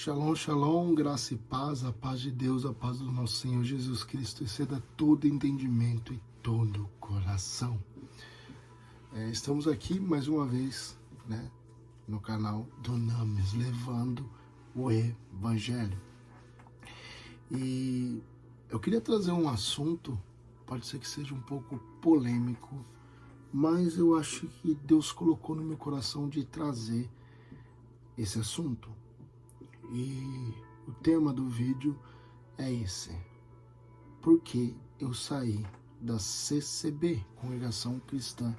Shalom, shalom, graça e paz, a paz de Deus, a paz do nosso Senhor Jesus Cristo, exceda todo entendimento e todo coração. Estamos aqui mais uma vez, no canal Dunamis, levando o Evangelho. E eu queria trazer um assunto, pode ser que seja um pouco polêmico, mas eu acho que Deus colocou no meu coração de trazer esse assunto. E o tema do vídeo é esse: por que eu saí da CCB, Congregação Cristã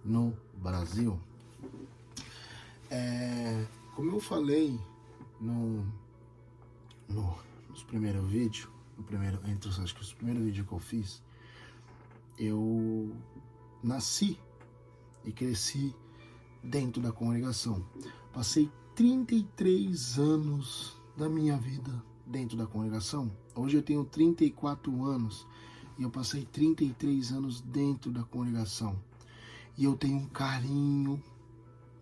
no Brasil? Como eu falei nos primeiros vídeos, entre os primeiros vídeos que eu fiz, eu nasci e cresci dentro da congregação. Passei 33 anos da minha vida dentro da congregação. Hoje eu tenho 34 anos e eu passei 33 anos dentro da congregação. E eu tenho um carinho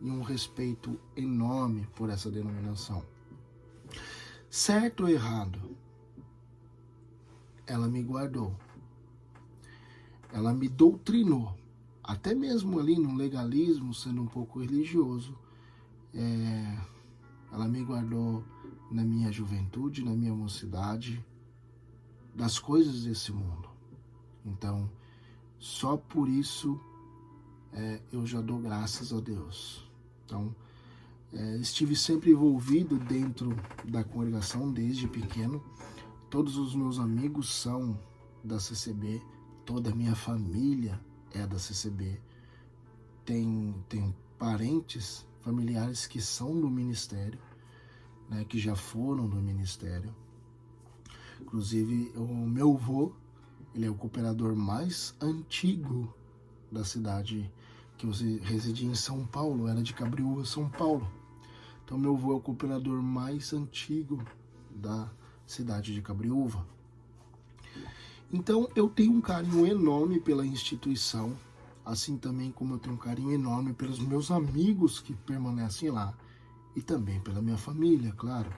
e um respeito enorme por essa denominação. Certo ou errado, ela me guardou. Ela me doutrinou. Até mesmo ali no legalismo, sendo um pouco religioso, ela me guardou na minha juventude, na minha mocidade, das coisas desse mundo. Então, só por isso eu já dou graças a Deus. Então, estive sempre envolvido dentro da congregação desde pequeno. Todos os meus amigos são da CCB, toda a minha família é da CCB. Tem parentes, familiares que são do ministério, que já foram do ministério. Inclusive, o meu avô, ele é o cooperador mais antigo da cidade, que eu residi em São Paulo, era de Cabriúva, São Paulo. Então, meu avô é o cooperador mais antigo da cidade de Cabriúva. Então, eu tenho um carinho enorme pela instituição, assim também como eu tenho um carinho enorme pelos meus amigos que permanecem lá, e também pela minha família, claro.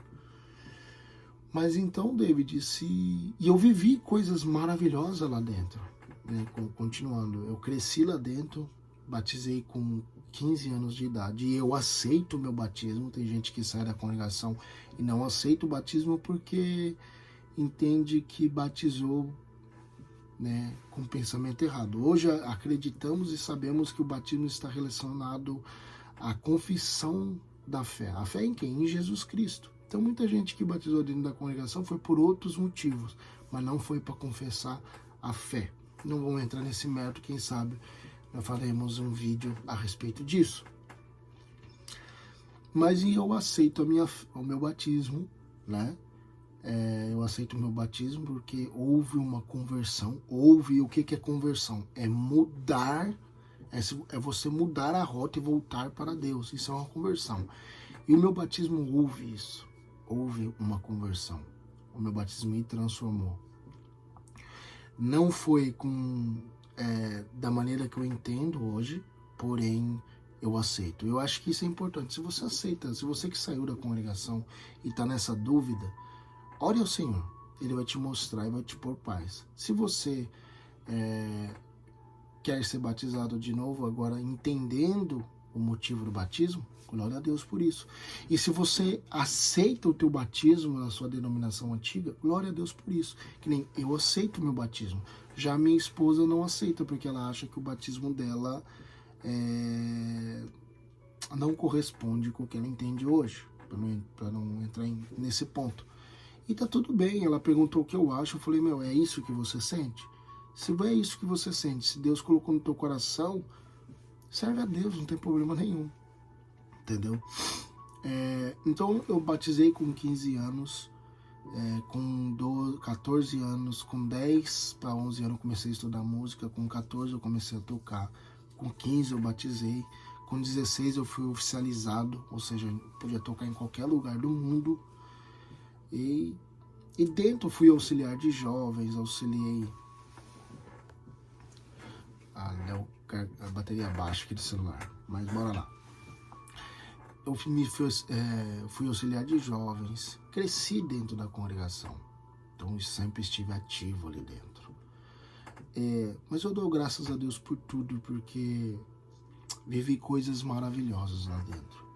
Mas então, David, e eu vivi coisas maravilhosas lá dentro, continuando. Eu cresci lá dentro, batizei com 15 anos de idade, e eu aceito o meu batismo. Tem gente que sai da congregação e não aceita o batismo porque entende que batizou com pensamento errado. Hoje acreditamos e sabemos que o batismo está relacionado à confissão da fé. A fé em quem? Em Jesus Cristo. Então muita gente que batizou dentro da congregação foi por outros motivos, mas não foi para confessar a fé. Não vamos entrar nesse mérito, quem sabe nós faremos um vídeo a respeito disso. Mas eu aceito o meu batismo, eu aceito o meu batismo porque houve uma conversão. O que é conversão? É mudar, é você mudar a rota e voltar para Deus. Isso é uma conversão. E o meu batismo houve isso. Houve uma conversão. O meu batismo me transformou. Não foi da maneira que eu entendo hoje, porém eu aceito. Eu acho que isso é importante. Se você aceita, se você que saiu da congregação e está nessa dúvida, ore ao Senhor, Ele vai te mostrar e vai te pôr paz. Se você quer ser batizado de novo, agora entendendo o motivo do batismo, glória a Deus por isso. E se você aceita o teu batismo na sua denominação antiga, glória a Deus por isso. Que nem eu aceito o meu batismo. Já minha esposa não aceita, porque ela acha que o batismo dela não corresponde com o que ela entende hoje, para não entrar nesse ponto. E tá tudo bem, ela perguntou o que eu acho, eu falei, é isso que você sente? Se é isso que você sente, se Deus colocou no teu coração, serve a Deus, não tem problema nenhum, entendeu? Então eu batizei com 15 anos, com 14 anos, com 10 para 11 anos eu comecei a estudar música, com 14 eu comecei a tocar, com 15 eu batizei, com 16 eu fui oficializado, ou seja, eu podia tocar em qualquer lugar do mundo. E dentro fui auxiliar de jovens, auxiliei a bateria baixa aqui do celular, mas bora lá. fui auxiliar de jovens, cresci dentro da congregação, então eu sempre estive ativo ali dentro. Mas eu dou graças a Deus por tudo, porque vivi coisas maravilhosas lá dentro.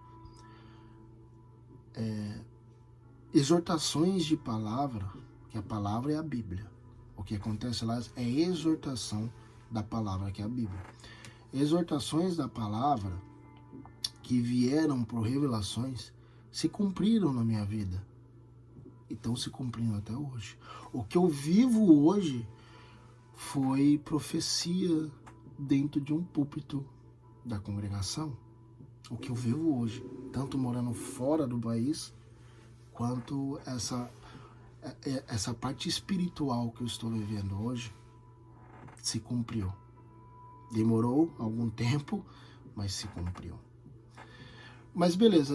Exortações de palavra, que a palavra é a Bíblia. O que acontece lá é exortação da palavra, que é a Bíblia. Exortações da palavra que vieram por revelações se cumpriram na minha vida. E estão se cumprindo até hoje. O que eu vivo hoje foi profecia dentro de um púlpito da congregação. O que eu vivo hoje, tanto morando fora do país, quanto essa parte espiritual que eu estou vivendo hoje, se cumpriu. Demorou algum tempo, mas se cumpriu. Mas beleza,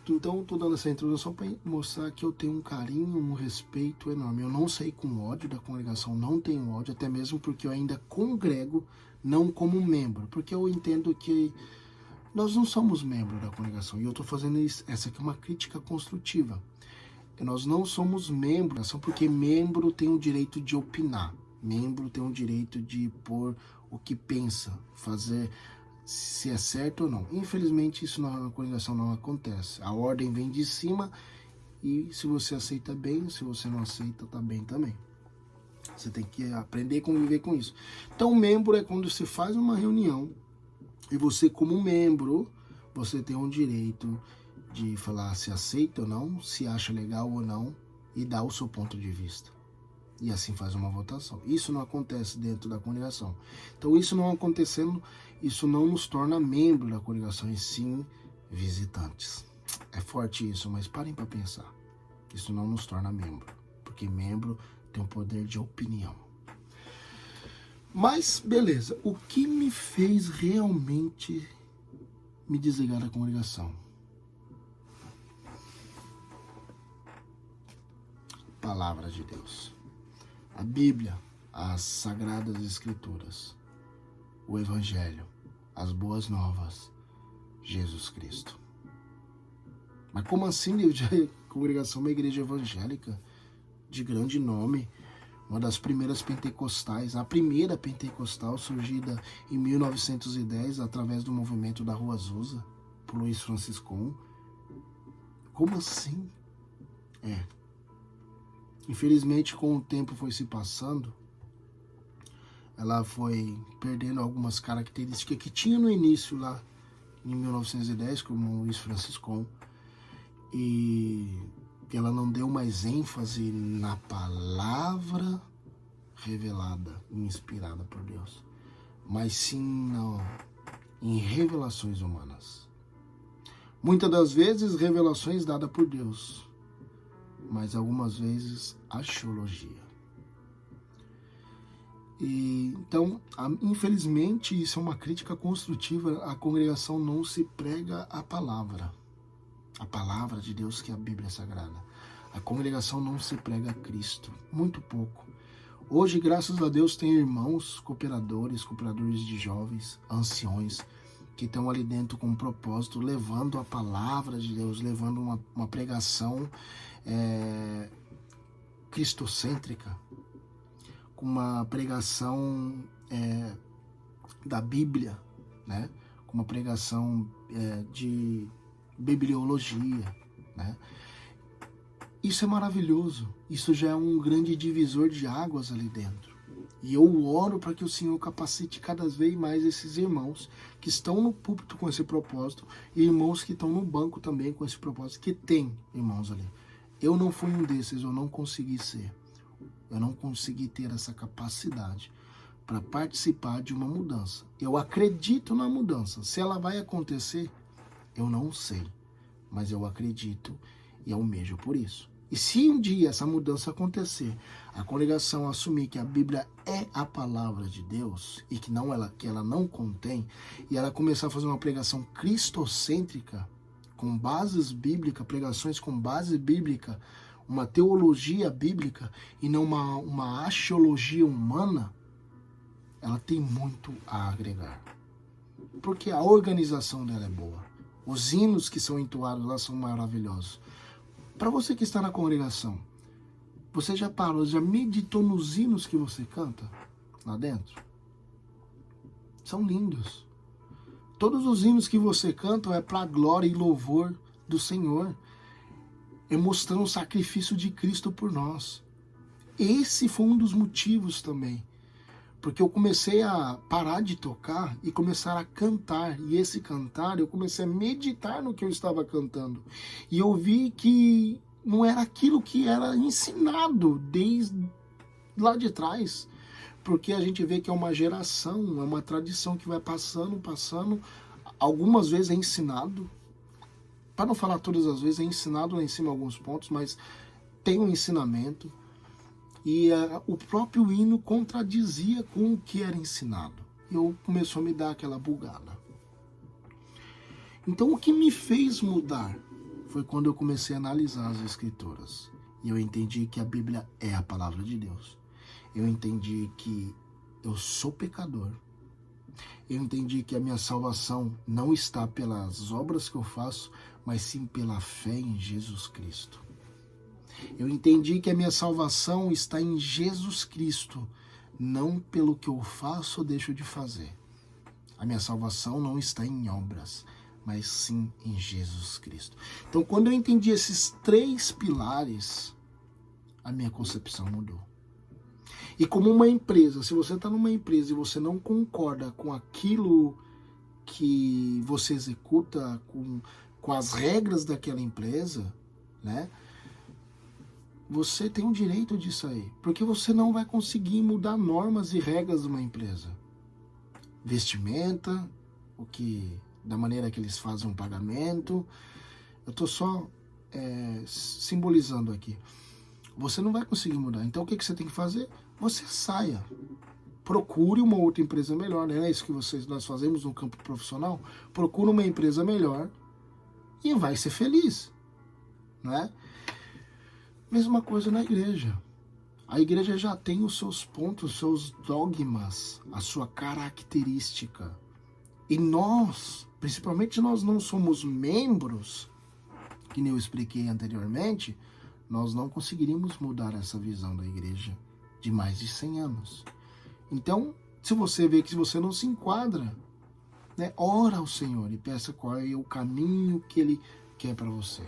então estou dando essa introdução para mostrar que eu tenho um carinho, um respeito enorme. Eu não saí com ódio da congregação, não tenho ódio, até mesmo porque eu ainda congrego, não como membro, porque eu entendo que nós não somos membros da congregação, e eu estou fazendo isso, essa aqui é uma crítica construtiva. Nós não somos membros, porque membro tem o direito de opinar, membro tem o direito de pôr o que pensa, fazer se é certo ou não. Infelizmente isso na congregação não acontece. A ordem vem de cima e se você aceita bem, se você não aceita, tá bem também. Você tem que aprender a conviver com isso. Então membro é quando você faz uma reunião e você como membro, você tem o direito de falar se aceita ou não, se acha legal ou não e dar o seu ponto de vista. E assim faz uma votação. Isso não acontece dentro da congregação. Então isso não acontecendo, isso não nos torna membro da congregação, e sim visitantes. É forte isso, mas parem para pensar. Isso não nos torna membro, porque membro tem o poder de opinião. Mas beleza, o que me fez realmente me desligar da congregação? Palavra de Deus. A Bíblia, as Sagradas Escrituras, o Evangelho, as Boas Novas, Jesus Cristo. Mas como assim, a congregação é uma igreja evangélica de grande nome, uma das primeiras pentecostais, a primeira pentecostal surgida em 1910 através do movimento da Rua Azusa, por Luiz Franciscon. Como assim? Infelizmente, com o tempo foi se passando, ela foi perdendo algumas características que tinha no início lá, em 1910, como Luiz Franciscon, e ela não deu mais ênfase na palavra revelada e inspirada por Deus, mas sim em revelações humanas. Muitas das vezes, revelações dadas por Deus, mas algumas vezes axiologia. Então, infelizmente, isso é uma crítica construtiva. A congregação não se prega a palavra de Deus, que é a Bíblia Sagrada. A congregação não se prega a Cristo, muito pouco. Hoje, graças a Deus, tem irmãos cooperadores de jovens, anciões, que estão ali dentro com um propósito, levando a palavra de Deus, levando uma pregação cristocêntrica, com uma pregação da Bíblia, né? Com uma pregação de bibliologia, né? Isso é maravilhoso, isso já é um grande divisor de águas ali dentro. E eu oro para que o Senhor capacite cada vez mais esses irmãos que estão no púlpito com esse propósito e irmãos que estão no banco também com esse propósito, que tem irmãos ali. Eu não fui um desses, eu não consegui ser. Eu não consegui ter essa capacidade para participar de uma mudança. Eu acredito na mudança. Se ela vai acontecer, eu não sei. Mas eu acredito e almejo por isso. E se um dia essa mudança acontecer, a congregação assumir que a Bíblia é a palavra de Deus e que ela não contém, e ela começar a fazer uma pregação cristocêntrica, com bases bíblicas, pregações com base bíblica, uma teologia bíblica e não uma axiologia humana, ela tem muito a agregar. Porque a organização dela é boa. Os hinos que são entoados lá são maravilhosos. Para você que está na congregação, você já parou, já meditou nos hinos que você canta lá dentro? São lindos. Todos os hinos que você canta é para a glória e louvor do Senhor. É mostrando o sacrifício de Cristo por nós. Esse foi um dos motivos também. Porque eu comecei a parar de tocar e começar a cantar. E esse cantar, eu comecei a meditar no que eu estava cantando. E eu vi que não era aquilo que era ensinado desde lá de trás. Porque a gente vê que é uma geração, é uma tradição que vai passando. Algumas vezes é ensinado. Para não falar todas as vezes, é ensinado lá em cima alguns pontos, mas tem um ensinamento. E o próprio hino contradizia com o que era ensinado. Eu começou a me dar aquela bugada. Então o que me fez mudar foi quando eu comecei a analisar as escrituras. E eu entendi que a Bíblia é a palavra de Deus. Eu entendi que eu sou pecador. Eu entendi que a minha salvação não está pelas obras que eu faço, mas sim pela fé em Jesus Cristo. Eu entendi que a minha salvação está em Jesus Cristo, não pelo que eu faço ou deixo de fazer. A minha salvação não está em obras, mas sim em Jesus Cristo. Então, quando eu entendi esses 3 pilares, a minha concepção mudou. E como uma empresa, se você está numa empresa e você não concorda com aquilo que você executa, com as regras daquela empresa, né? Você tem o direito de sair, porque você não vai conseguir mudar normas e regras de uma empresa. Vestimenta, da maneira que eles fazem um pagamento. Eu estou só simbolizando aqui. Você não vai conseguir mudar. Então o que você tem que fazer? Você saia. Procure uma outra empresa melhor, né? É isso que nós fazemos no campo profissional. Procure uma empresa melhor e vai ser feliz, né? Mesma coisa na igreja. A igreja já tem os seus pontos, os seus dogmas, a sua característica. E nós, principalmente nós não somos membros, que nem eu expliquei anteriormente, nós não conseguiríamos mudar essa visão da igreja de mais de 100 anos. Então, se você vê que você não se enquadra, né, ora ao Senhor e peça qual é o caminho que Ele quer para você.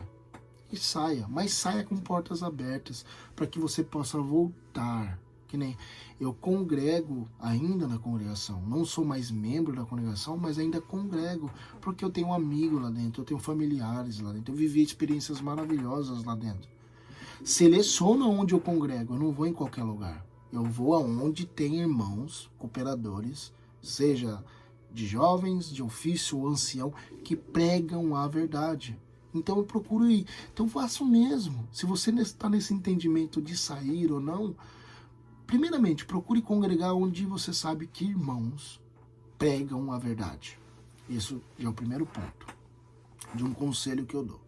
E saia, mas saia com portas abertas para que você possa voltar. Que nem eu congrego ainda na congregação, não sou mais membro da congregação, mas ainda congrego, porque eu tenho um amigo lá dentro, eu tenho familiares lá dentro, eu vivi experiências maravilhosas lá dentro. Seleciono onde eu congrego, eu não vou em qualquer lugar. Eu vou aonde tem irmãos, cooperadores, seja de jovens, de ofício ou ancião, que pregam a verdade. Então eu procuro ir. Então faça o mesmo. Se você está nesse entendimento de sair ou não, primeiramente, procure congregar onde você sabe que irmãos pregam a verdade. Isso já é o primeiro ponto de um conselho que eu dou.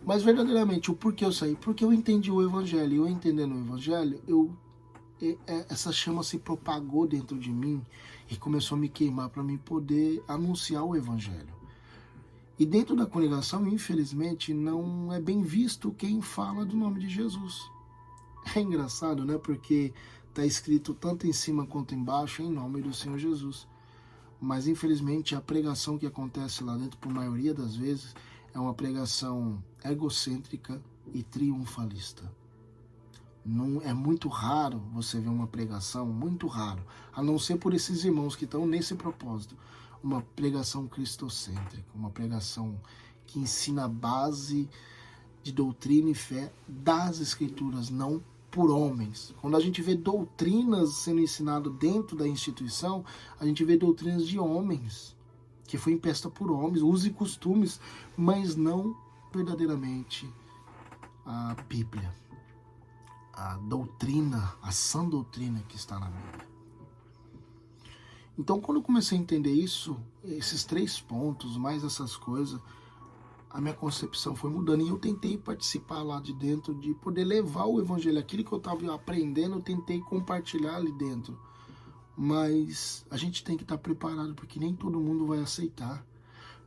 Mas verdadeiramente, o porquê eu saí? Porque eu entendi o evangelho. E eu entendendo o evangelho, essa chama se propagou dentro de mim e começou a me queimar para mim poder anunciar o evangelho. E dentro da congregação, infelizmente, não é bem visto quem fala do nome de Jesus. É engraçado, né? Porque está escrito tanto em cima quanto embaixo, em nome do Senhor Jesus. Mas, infelizmente, a pregação que acontece lá dentro, por maioria das vezes, é uma pregação egocêntrica e triunfalista. Não, é muito raro você ver uma pregação, muito raro, a não ser por esses irmãos que estão nesse propósito, uma pregação cristocêntrica, uma pregação que ensina a base de doutrina e fé das Escrituras, não por homens. Quando a gente vê doutrinas sendo ensinadas dentro da instituição, a gente vê doutrinas de homens, que foi imposta por homens, usos e costumes, mas não verdadeiramente a Bíblia, a doutrina, a sã doutrina que está na Bíblia. Então, quando eu comecei a entender isso, esses 3 pontos, mais essas coisas, a minha concepção foi mudando. E eu tentei participar lá de dentro, de poder levar o evangelho, aquilo que eu estava aprendendo, eu tentei compartilhar ali dentro. Mas a gente tem que estar preparado, porque nem todo mundo vai aceitar.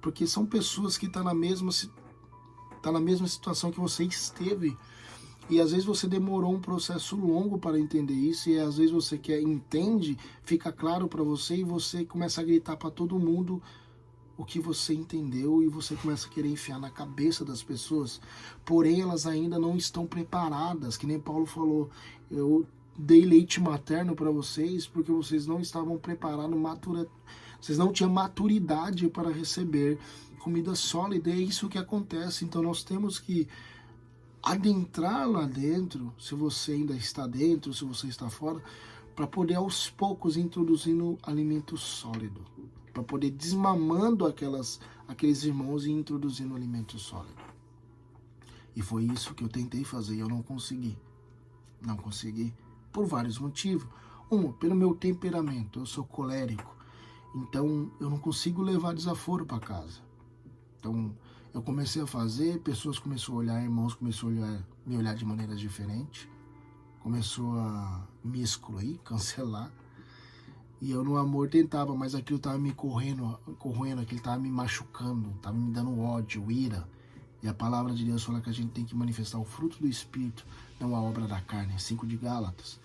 Porque são pessoas que estão na mesma situação que você esteve. E às vezes você demorou um processo longo para entender isso, e às vezes você entende, fica claro para você, e você começa a gritar para todo mundo o que você entendeu, e você começa a querer enfiar na cabeça das pessoas. Porém, elas ainda não estão preparadas, que nem Paulo falou, eu dei leite materno para vocês porque vocês não estavam preparados, vocês não tinham maturidade para receber comida sólida. É isso que acontece. Então nós temos que adentrar lá dentro, se você ainda está dentro, se você está fora, para poder aos poucos introduzindo alimento sólido, para poder desmamando aqueles irmãos e introduzindo alimento sólido. E foi isso que eu tentei fazer e eu não consegui. Não consegui por vários motivos. Pelo meu temperamento, eu sou colérico, então eu não consigo levar desaforo para casa. Então eu comecei a fazer, pessoas começaram a olhar, irmãos começaram a me olhar de maneira diferente, começou a me excluir, cancelar, e eu no amor tentava, mas aquilo estava me corroendo, aquilo estava me machucando, estava me dando ódio, ira. E a palavra de Deus fala que a gente tem que manifestar o fruto do Espírito, não a obra da carne, 5 de Gálatas.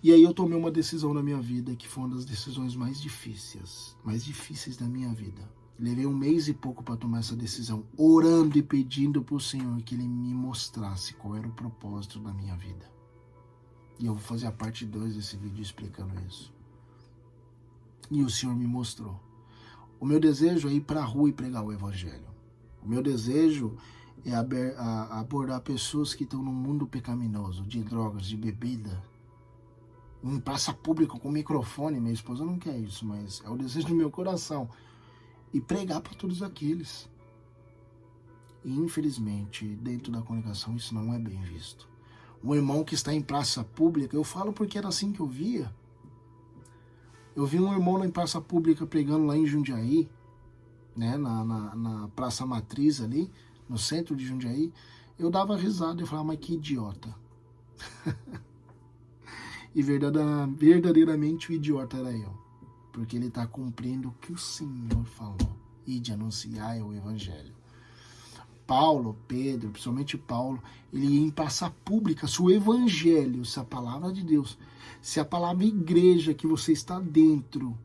E aí eu tomei uma decisão na minha vida, que foi uma das decisões mais difíceis da minha vida. Levei 1 mês e pouco para tomar essa decisão, orando e pedindo para o Senhor que Ele me mostrasse qual era o propósito da minha vida. E eu vou fazer a parte 2 desse vídeo explicando isso. E o Senhor me mostrou. O meu desejo é ir para a rua e pregar o Evangelho. O meu desejo é abordar pessoas que estão no mundo pecaminoso, de drogas, de bebida, em praça pública com microfone. Minha esposa não quer isso, mas é o desejo do meu coração. E pregar para todos aqueles. E infelizmente, dentro da congregação, isso não é bem visto. Um irmão que está em praça pública, eu falo porque era assim que eu via. Eu vi um irmão lá em praça pública pregando lá em Jundiaí, né, na Praça Matriz ali, no centro de Jundiaí. Eu dava risada e falava, mas que idiota. E verdadeiramente o idiota era eu. Porque ele está cumprindo o que o Senhor falou, e de anunciar o Evangelho. Paulo, Pedro, principalmente Paulo, ele ia em praça pública. Se o Evangelho, se a palavra de Deus, se a palavra igreja, que você está dentro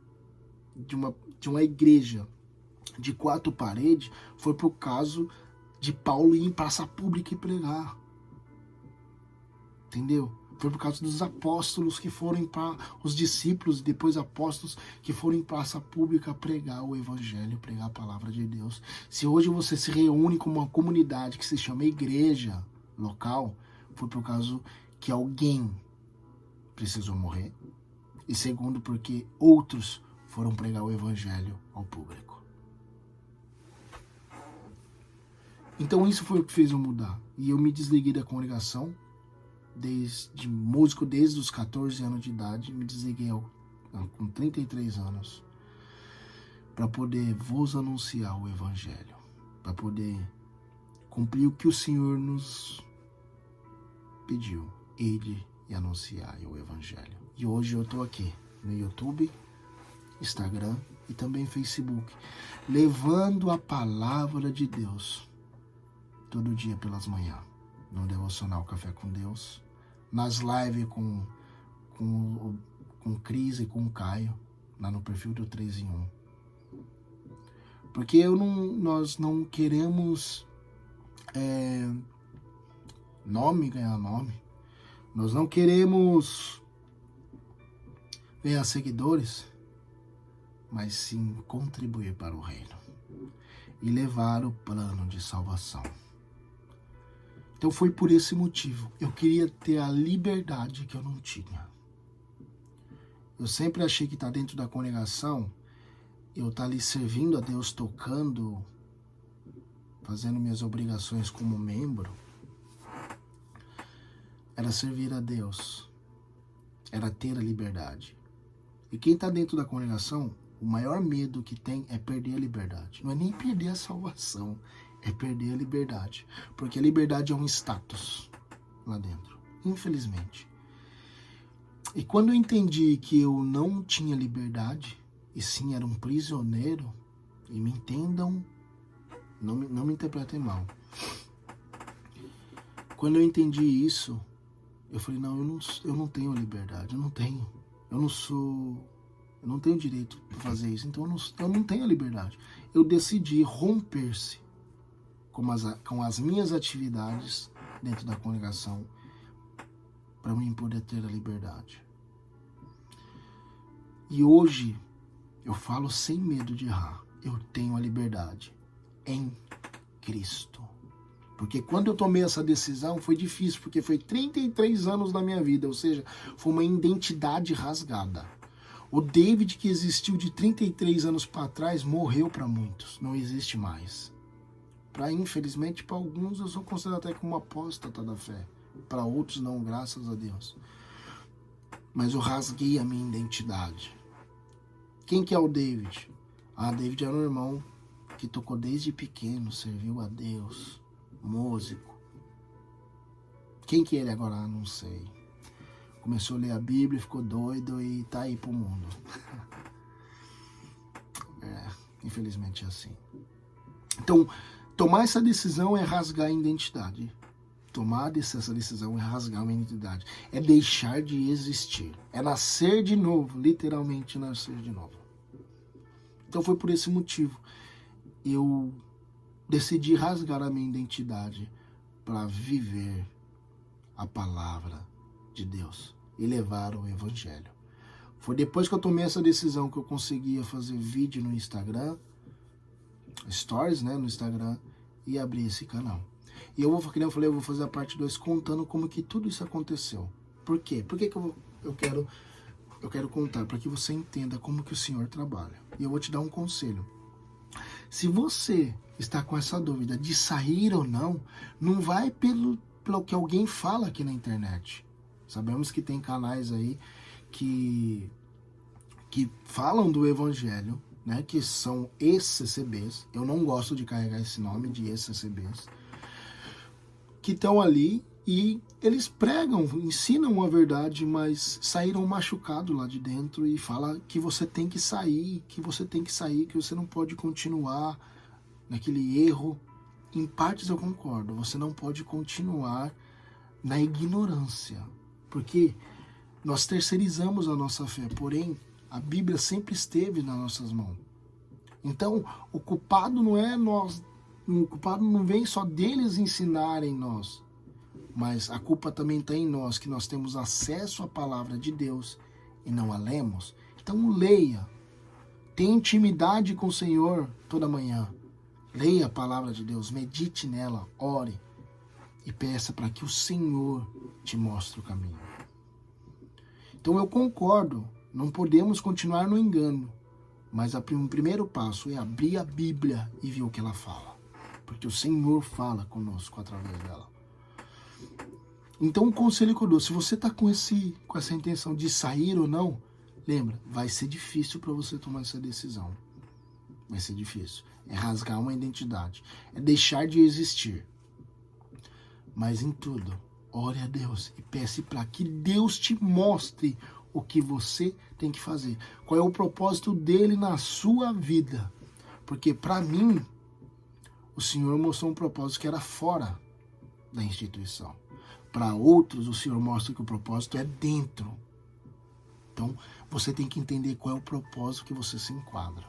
de uma igreja de 4 paredes, foi por caso de Paulo ir em praça pública e pregar. Entendeu? Foi por causa dos apóstolos que foram para os discípulos e depois apóstolos que foram em praça pública pregar o Evangelho, pregar a palavra de Deus. Se hoje você se reúne como uma comunidade que se chama igreja local, foi por causa que alguém precisou morrer. E segundo, porque outros foram pregar o Evangelho ao público. Então isso foi o que fez eu mudar. E eu me desliguei da congregação. Músico desde os 14 anos de idade, me desliguei com 33 anos para poder vos anunciar o Evangelho, para poder cumprir o que o Senhor nos pediu, ir e anunciar o Evangelho. E hoje eu estou aqui no YouTube, Instagram e também Facebook, levando a palavra de Deus todo dia pelas manhãs, no devocional Café com Deus, nas lives com Cris e com o Caio, lá no perfil do 3 em 1. Porque nós não queremos ganhar nome. Nós não queremos ganhar seguidores, mas sim contribuir para o reino e levar o plano de salvação. Então foi por esse motivo. Eu queria ter a liberdade que eu não tinha. Eu sempre achei que estar dentro da congregação, eu estar ali servindo a Deus, tocando, fazendo minhas obrigações como membro, era servir a Deus, era ter a liberdade. E quem está dentro da congregação, o maior medo que tem é perder a liberdade. Não é nem perder a salvação, é perder a liberdade. Porque a liberdade é um status lá dentro, infelizmente. E quando eu entendi que eu não tinha liberdade, e sim era um prisioneiro, E me entendam, não me interpretem mal. Quando eu entendi isso, eu falei, não, eu não tenho liberdade, eu não tenho. Eu não tenho direito de fazer isso, então eu não tenho a liberdade. Eu decidi romper-se com as minhas atividades dentro da congregação para mim poder ter a liberdade. E hoje eu falo sem medo de errar. Eu tenho a liberdade em Cristo. Porque quando eu tomei essa decisão foi difícil, porque foi 33 anos da minha vida, ou seja, foi uma identidade rasgada. O David que existiu de 33 anos para trás morreu para muitos, não existe mais. Infelizmente, para alguns eu sou considerado até como apóstata da fé. Para outros não, graças a Deus. Mas eu rasguei a minha identidade. Quem que é o David? David era um irmão que tocou desde pequeno, serviu a Deus, músico. Quem que é ele agora? Não sei. Começou a ler a Bíblia, ficou doido e tá aí pro mundo. Infelizmente é assim. Então, tomar essa decisão é rasgar a identidade. Tomar essa decisão é rasgar uma identidade. É deixar de existir. É nascer de novo. Literalmente nascer de novo. Então foi por esse motivo. Eu decidi rasgar a minha identidade para viver a palavra de Deus e levar o Evangelho. Foi depois que eu tomei essa decisão que eu conseguia fazer vídeo no Instagram, stories, né, no Instagram, e abrir esse canal. E eu vou, como eu falei, eu vou fazer a parte 2 contando como que tudo isso aconteceu. Por quê? Por que eu quero contar? Para que você entenda como que o Senhor trabalha. E eu vou te dar um conselho. Se você está com essa dúvida de sair ou não, não vai pelo que alguém fala aqui na internet. Sabemos que tem canais aí que falam do Evangelho, né, que são ECCBs. Eu não gosto de carregar esse nome de ECCBs. Que estão ali e eles pregam, ensinam a verdade, mas saíram machucados lá de dentro e fala que você tem que sair, que você não pode continuar naquele erro. Em partes eu concordo, você não pode continuar na ignorância, porque nós terceirizamos a nossa fé, porém a Bíblia sempre esteve nas nossas mãos. Então, o culpado não é nós, o culpado não vem só deles ensinarem nós, mas a culpa também está em nós, que nós temos acesso à palavra de Deus e não a lemos. Então leia, tenha intimidade com o Senhor toda manhã, leia a palavra de Deus, medite nela, ore e peça para que o Senhor te mostre o caminho. Então eu concordo, não podemos continuar no engano, mas o primeiro passo é abrir a Bíblia e ver o que ela fala. Porque o Senhor fala conosco através dela. Então o conselho que eu dou, se você está com essa intenção de sair ou não, lembra, vai ser difícil para você tomar essa decisão. Vai ser difícil. É rasgar uma identidade. É deixar de existir. Mas em tudo, ore a Deus e peça para que Deus te mostre o que você tem que fazer. Qual é o propósito dele na sua vida. Porque para mim, o Senhor mostrou um propósito que era fora da instituição. Para outros, o Senhor mostra que o propósito é dentro. Então, você tem que entender qual é o propósito que você se enquadra.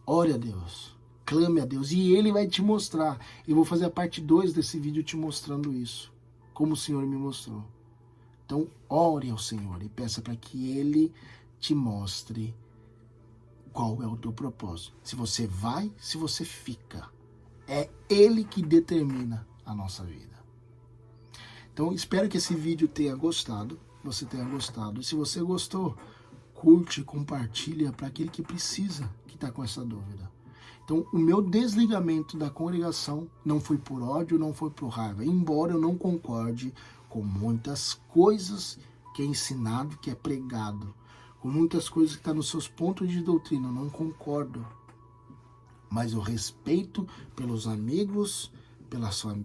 Ore a Deus, clame a Deus e Ele vai te mostrar. Eu vou fazer a parte 2 desse vídeo te mostrando isso, como o Senhor me mostrou. Então, ore ao Senhor e peça para que Ele te mostre qual é o teu propósito. Se você vai, se você fica. É Ele que determina a nossa vida. Então, espero que esse vídeo tenha gostado. Você tenha gostado. E se você gostou, curte, compartilha para aquele que precisa, que está com essa dúvida. Então, o meu desligamento da congregação não foi por ódio, não foi por raiva. Embora eu não concorde com muitas coisas que é ensinado, que é pregado, com muitas coisas que estão nos seus pontos de doutrina, eu não concordo. Mas eu respeito pelos amigos,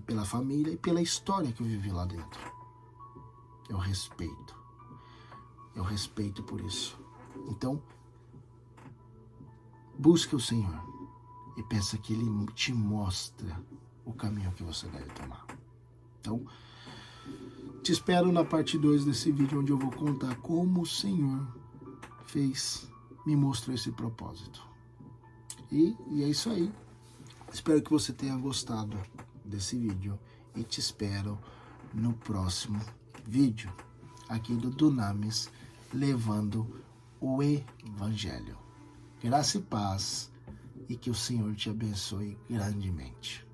pela família e pela história que eu vivi lá dentro. Eu respeito. Eu respeito por isso. Então, Busque o Senhor e peça que Ele te mostre o caminho que você deve tomar. Então, te espero na parte 2 desse vídeo, onde eu vou contar como o Senhor me mostrou esse propósito. E é isso aí. Espero que você tenha gostado desse vídeo e te espero no próximo vídeo aqui do Dunamis, levando o Evangelho. Graça e paz, e que o Senhor te abençoe grandemente.